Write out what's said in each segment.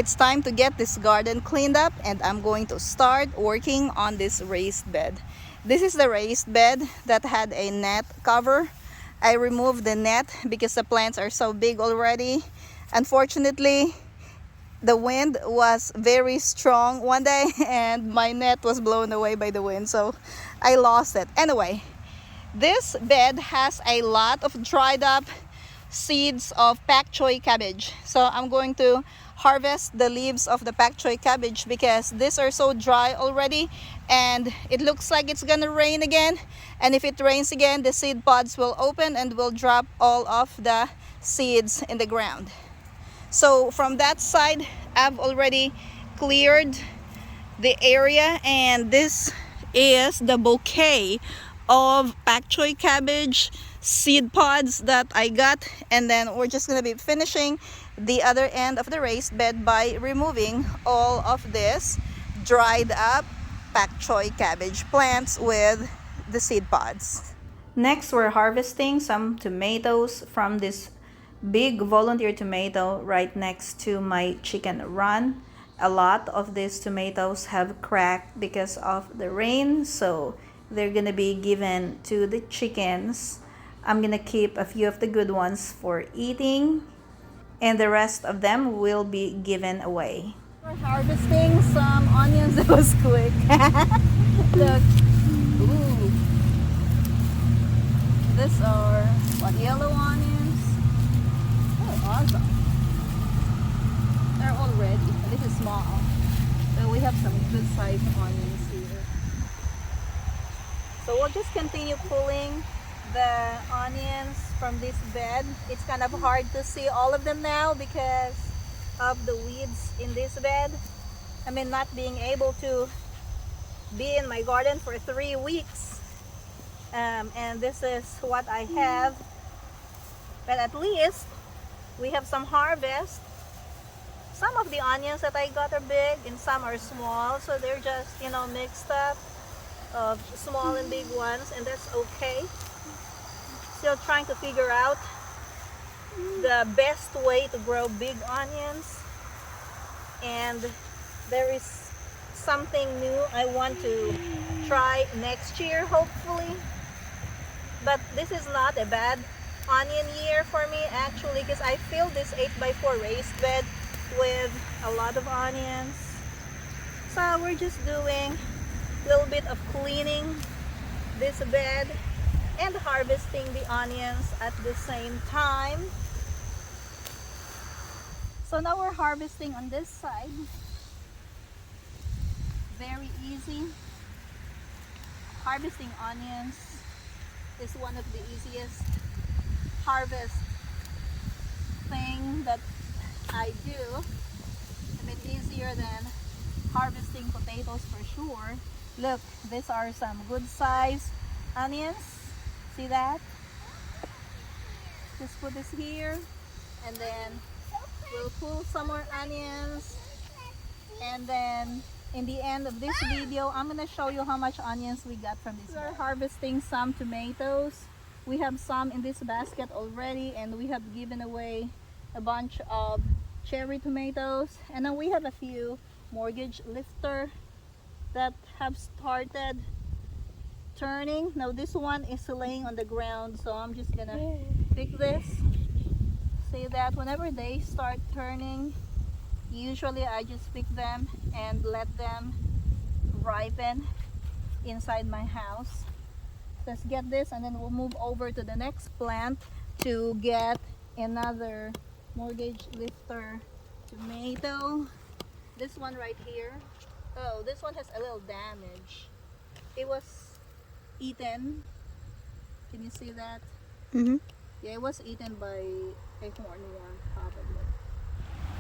it's time to get this garden cleaned up, and I'm going to start working on this raised bed. This is the raised bed that had a net cover. I removed the net because the plants are so big already. Unfortunately, the wind was very strong one day and my net was blown away by the wind, so I lost it. Anyway, this bed has a lot of dried up seeds of pak choy cabbage. So I'm going to harvest the leaves of the pak choy cabbage because these are so dry already and it looks like it's gonna rain again. And if it rains again, the seed pods will open and will drop all of the seeds in the ground. So from that side, I've already cleared the area, and this is the bouquet of pak choy cabbage seed pods that I got. And then we're just gonna be finishing the other end of the raised bed by removing all of this dried up pak choy cabbage plants with the seed pods. Next, we're harvesting some tomatoes from this big volunteer tomato right next to my chicken run. A lot of these tomatoes have cracked because of the rain, so they're gonna be given to the chickens. I'm gonna keep a few of the good ones for eating, and the rest of them will be given away. We're harvesting some onions. That was quick. Look. Ooh. These are what, yellow onions? Oh, awesome. They're all ready. This is small. So we have some good sized onions here. So we'll just continue pulling the onions from this bed. It's kind of hard to see all of them now because of the weeds in this bed. I mean, not being able to be in my garden for 3 weeks. And this is what I have. But at least we have some harvest. Some of the onions that I got are big and some are small, so they're just, mixed up of small and big ones, and that's okay. Still trying to figure out the best way to grow big onions, and there is something new I want to try next year, hopefully. But this is not a bad onion year for me actually, because I filled this 8x4 raised bed with a lot of onions. So we're just doing a little bit of cleaning this bed and harvesting the onions at the same time. So now we're harvesting on this side. Very easy. Harvesting onions is one of the easiest harvest thing that I do. I mean, easier than harvesting potatoes for sure. Look, these are some good size onions. See that? Just put this here, and then we'll pull some more onions, and then in the end of this video I'm gonna show you how much onions we got from this. We're harvesting some tomatoes. We have some in this basket already, and we have given away a bunch of cherry tomatoes, and then we have a few mortgage lifter that have started turning. Now this one is laying on the ground, so I'm just gonna pick this. See that whenever they start turning, usually I just pick them and let them ripen inside my house. Let's get this, and then we'll move over to the next plant to get another mortgage lifter tomato. This one right here. Oh, this one has a little damage. It was eaten. Can you see that? Mm-hmm. Yeah, it was eaten by a hornworm probably.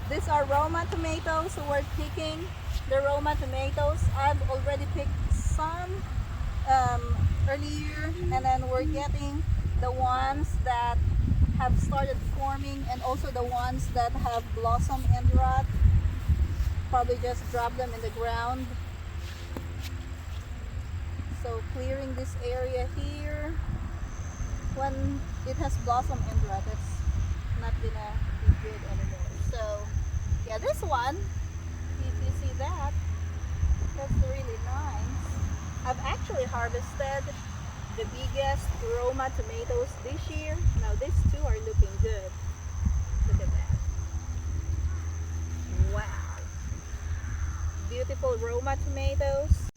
These are Roma tomatoes, so we're picking the Roma tomatoes. I've already picked some earlier, and then we're getting the ones that have started forming, and also the ones that have blossom and rot. Probably just drop them in the ground. So clearing this area here. When it has blossom and rot, it's not gonna be good anymore. So Yeah, this one, if you see that, that's really nice. I've actually harvested the biggest Roma tomatoes this year. Now these two are looking good. Look at that. Wow. Beautiful Roma tomatoes.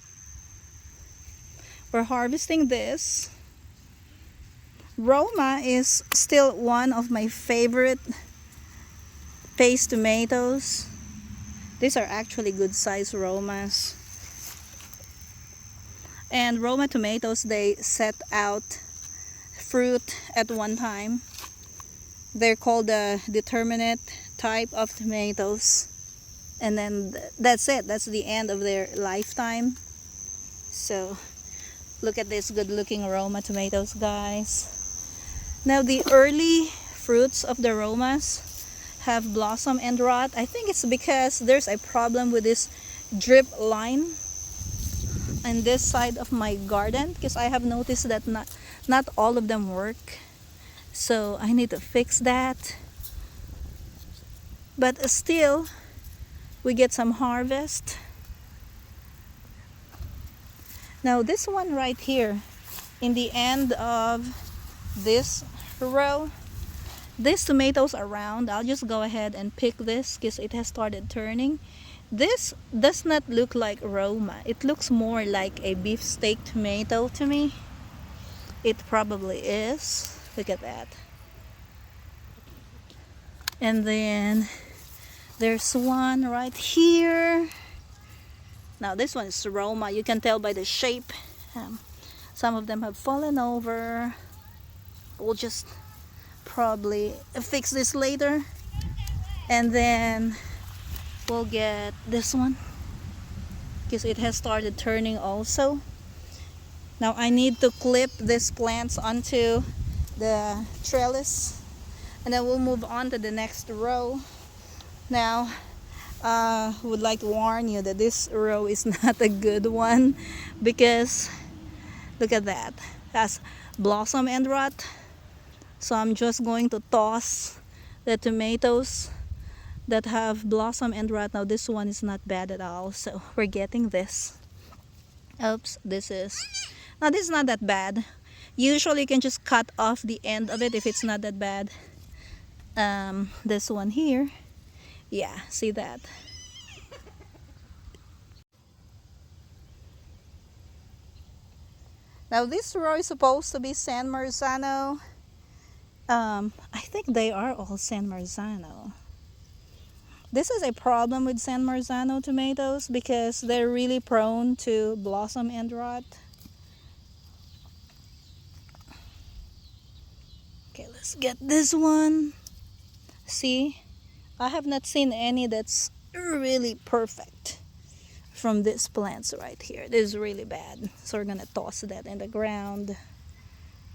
We're harvesting this. Roma is still one of my favorite paste tomatoes. These are actually good sized Romas. And Roma tomatoes, they set out fruit at one time. They're called the determinate type of tomatoes. And then that's it. That's the end of their lifetime. So look at this good looking Roma tomatoes, guys. Now the early fruits of the Romas have blossom and rot. I think it's because there's a problem with this drip line on this side of my garden, because I have noticed that not all of them work. So I need to fix that. But still, we get some harvest. Now this one right here, in the end of this row, these tomatoes are round. I'll just go ahead and pick this because it has started turning. This does not look like Roma. It looks more like a beefsteak tomato to me. It probably is. Look at that. And then there's one right here. Now this one is Roma. You can tell by the shape. Some of them have fallen over. We'll just probably fix this later. And then we'll get this one because it has started turning also. Now I need to clip these plants onto the trellis, and then we'll move on to the next row. Now would like to warn you that this row is not a good one, because look at that, that's blossom and rot. So I'm just going to toss the tomatoes that have blossom and rot. Now this one is not bad at all, so we're getting this. Oops, this is not that bad. Usually you can just cut off the end of it if it's not that bad. This one here, yeah, see that. Now this row is supposed to be San Marzano. I think they are all San Marzano. This is a problem with San Marzano tomatoes because they're really prone to blossom and rot. Okay, let's get this one. See, I have not seen any that's really perfect from these plants right here. This is really bad, so we're gonna toss that in the ground.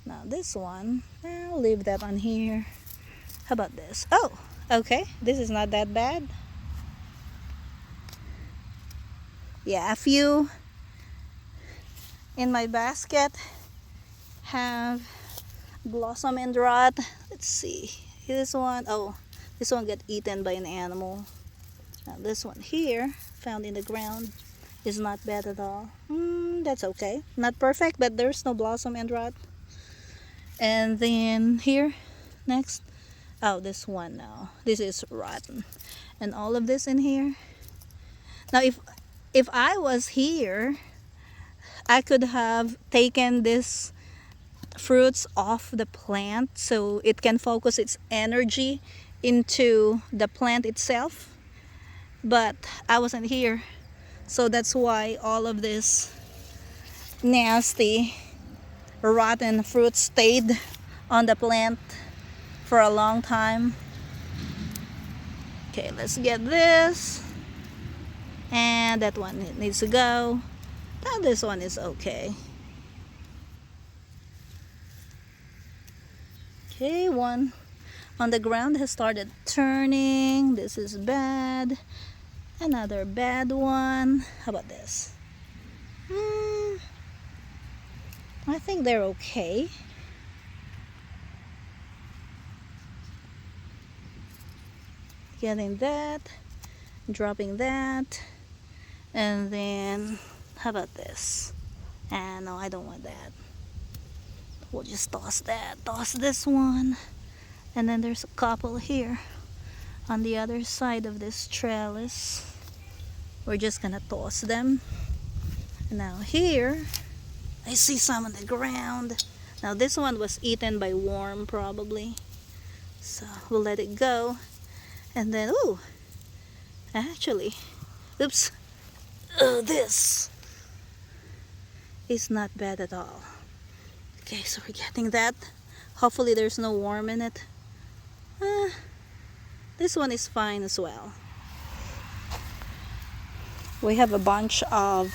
Now this one, I'll leave that on here. How about this? Oh, okay, this is not that bad. Yeah, a few in my basket have blossom and rot. Let's see, this one, oh, this one got eaten by an animal. Now this one here, found in the ground, is not bad at all. That's okay, not perfect, but there's no blossom and rot. And then here, next, oh, this one now, this is rotten. And all of this in here. Now if I was here, I could have taken this fruits off the plant so it can focus its energy into the plant itself, but I wasn't here, so that's why all of this nasty rotten fruit stayed on the plant for a long time. Okay, let's get this, and that one needs to go. Now this one is okay. Okay, one on the ground has started turning. This is bad. Another bad one. How about this? I think they're okay. Getting that. Dropping that. And then, how about this? Ah, no, I don't want that. We'll just toss that. Toss this one. And then there's a couple here on the other side of this trellis. We're just gonna toss them. Now here, I see some on the ground. Now this one was eaten by worm probably. So we'll let it go. And then, ooh, actually, oops, this is not bad at all. Okay, so we're getting that. Hopefully there's no worm in it. This one is fine as well. We have a bunch of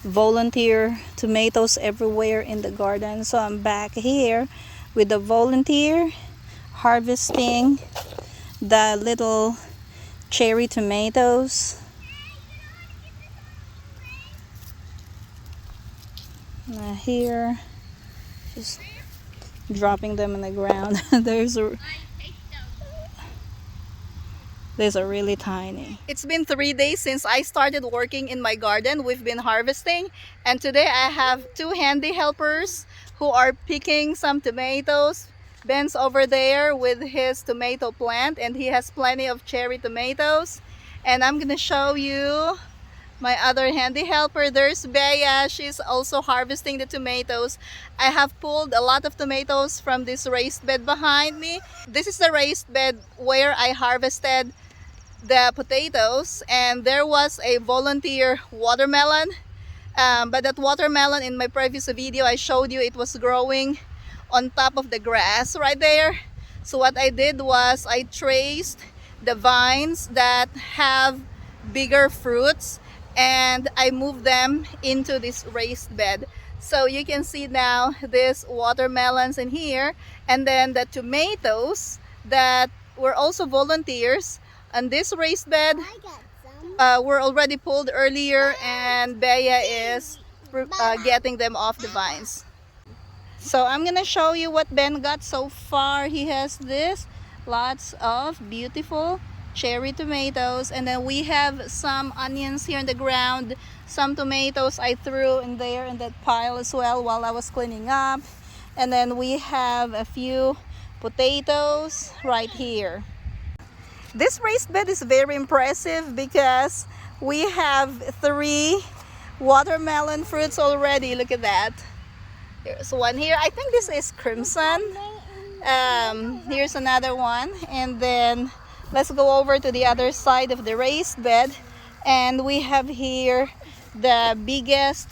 volunteer tomatoes everywhere in the garden. So I'm back here with the volunteer harvesting the little cherry tomatoes. Here, just dropping them on the ground. These are really tiny. It's been 3 days since I started working in my garden. We've been harvesting, and today I have 2 handy helpers who are picking some tomatoes. Ben's over there with his tomato plant, and he has plenty of cherry tomatoes. And I'm gonna show you my other handy helper. There's Bea. She's also harvesting the tomatoes. I have pulled a lot of tomatoes from this raised bed behind me. This is the raised bed where I harvested the potatoes, and there was a volunteer watermelon. But that watermelon, in my previous video, I showed you it was growing on top of the grass right there. So what I did was I traced the vines that have bigger fruits, and I moved them into this raised bed. So you can see now these watermelons in here, and then the tomatoes that were also volunteers on this raised bed were already pulled earlier, and Bea is getting them off the vines. So I'm gonna show you what Ben got so far. He has this, lots of beautiful cherry tomatoes, and then we have some onions here in the ground. Some tomatoes I threw in there in that pile as well while I was cleaning up. And then we have a few potatoes right here. This raised bed is very impressive because we have 3 watermelon fruits already. Look at that. There's one here. I think this is crimson. Here's another one. And then let's go over to the other side of the raised bed. And we have here the biggest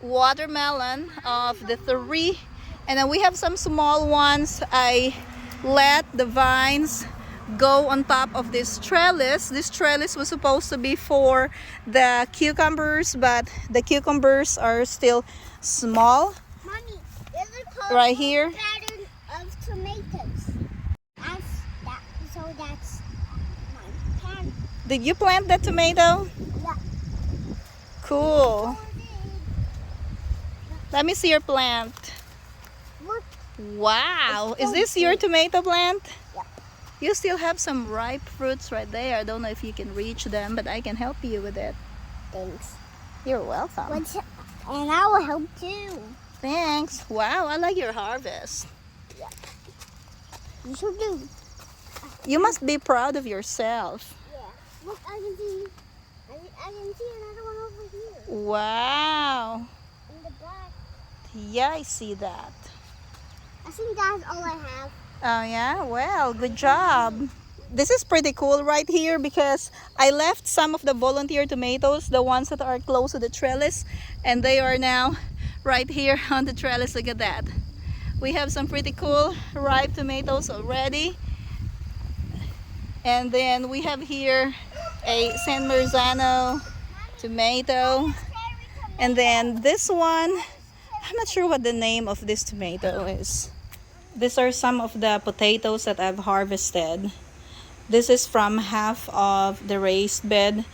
watermelon of the 3. And then we have some small ones. I let the vines go on top of this trellis. This trellis was supposed to be for the cucumbers, but the cucumbers are still small. Mommy, there's a right here pattern of tomatoes. That's my pattern. Did you plant that tomato? Yeah. Cool. Let me see your plant. Look. Wow, is this your tomato plant? Yeah. You still have some ripe fruits right there. I don't know if you can reach them, but I can help you with it. Thanks. You're welcome. And I will help too. Thanks. Wow, I like your harvest. Yeah. You should do. You must be proud of yourself. Yeah. Look, I can see. I can see another one over here. Wow. In the back. Yeah, I see that. I think that's all I have. Oh yeah, well, good job. This is pretty cool right here because I left some of the volunteer tomatoes, the ones that are close to the trellis, and they are now right here on the trellis. Look at that. We have some pretty cool ripe tomatoes already. And then we have here a San Marzano tomato. And then this one, I'm not sure what the name of this tomato is. These are some of the potatoes that I've harvested. This is from half of the raised bed,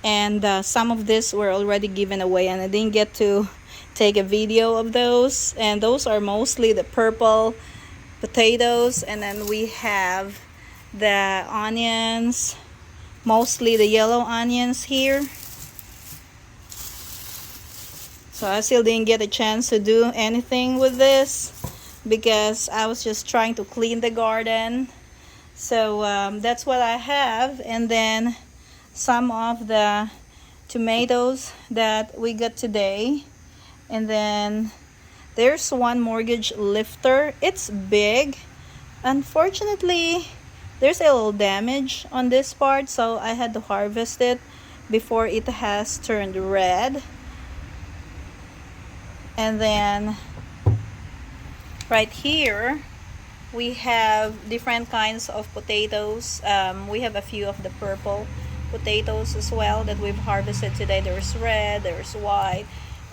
and some of these were already given away, and I didn't get to take a video of those. And those are mostly the purple potatoes, and then we have the onions, mostly the yellow onions here. So I still didn't get a chance to do anything with this because I was just trying to clean the garden. So that's what I have. And then some of the tomatoes that we got today. And then there's one mortgage lifter. It's big. Unfortunately, there's a little damage on this part, so I had to harvest it before it has turned red. And then right here we have different kinds of potatoes. We have a few of the purple potatoes as well that we've harvested today. There's red, there's white,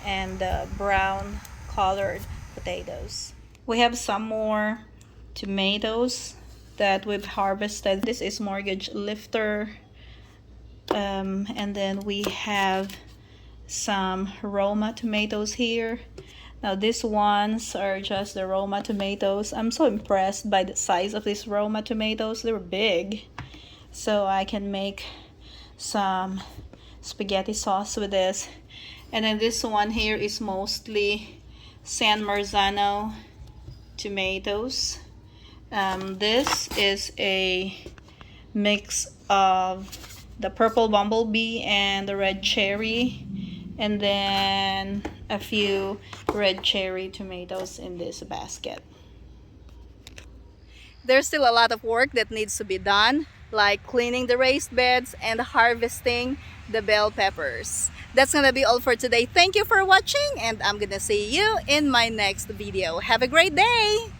and brown colored potatoes. We have some more tomatoes that we've harvested. This is mortgage lifter. And then we have some Roma tomatoes here. Now these ones are just the Roma tomatoes. I'm so impressed by the size of these Roma tomatoes. They're big. So I can make some spaghetti sauce with this. And then this one here is mostly San Marzano tomatoes. This is a mix of the purple bumblebee and the red cherry, and then a few red cherry tomatoes in this basket. There's still a lot of work that needs to be done, like cleaning the raised beds and harvesting the bell peppers. That's gonna be all for today. Thank you for watching, and I'm gonna see you in my next video. Have a great day!